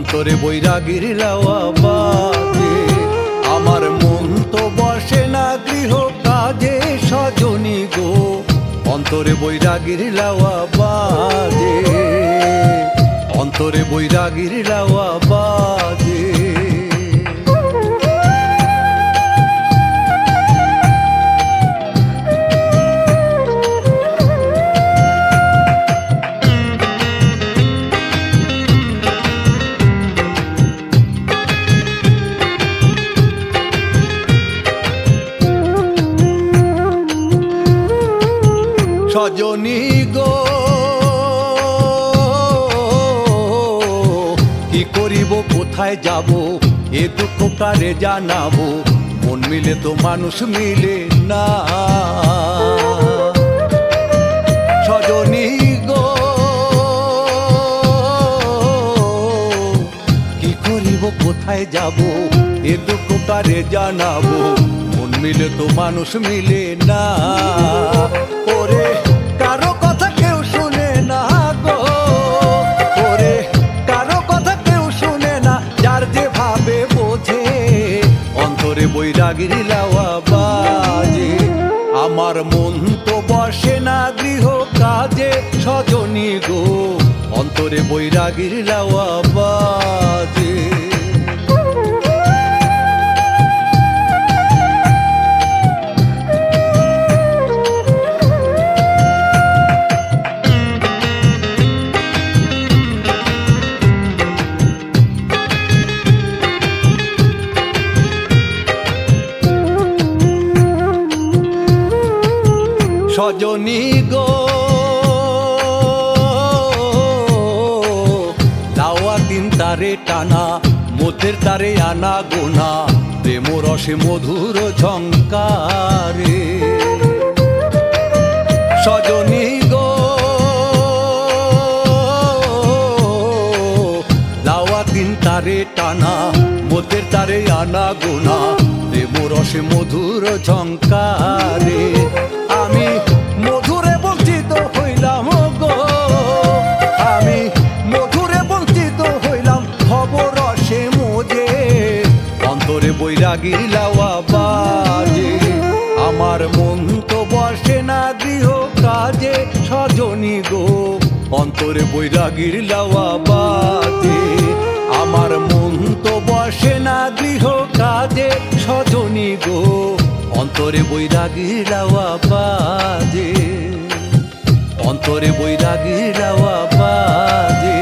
অন্তরে বৈরাগীর লাওয়া বাজে। আমার মন তো বসে না গৃহ কাজে সজনী গো, অন্তরে বৈরাগীর লাওয়া বাজে, অন্তরে বৈরাগীর লাওয়া বাজে। সজনী গো কি করিব কোথায় যাব, এ দুঃখ কারে জানাবো, মন মিলে তো মানুষ মিলে না। সজনী গো কি করিব কোথায় যাব, এ দুঃখ কারে জানাবো, মন মিলে তো মানুষ মিলে না। ওরে কারো কথা কেউ শুনে না গো, ওরে কারো কথা কেউ শুনে না, যার যে ভাবে বোঝে, অন্তরে বৈরাগীর লাওয়া বাজে। আমার মন তো বসে না গৃহ কাজে সজনী গো, অন্তরে বৈরাগীর লাওয়া বাজে। সজনী গো লাওয়া তিন তারে টানা, মধ্যের তারে আনা গোনা, প্রেম রসে মধুর ঝঙ্কারে। সজনী গো লাওয়া তিন তারে টানা, মধ্যের তারে আনা গোনা, প্রেম রসে মধুর ঝঙ্কারে। আমি মধুরে বঞ্চিত হইলাম গো, আমি মধুরে বঞ্চিত হইলাম, খবর রসে মোজে, অন্তরে বৈরাগীর লাওয়া বাজে। আমার মন তো বসে না গৃহ কাজে সজনী গো, অন্তরে বৈরাগীর লাওয়া বাজে। আমার মন তো বসে না গৃহ কাজে সজনী গো, অন্তরে বৈরাগীর লাওয়া বাজে, অন্তরে বৈরাগীর লাওয়া বাজে।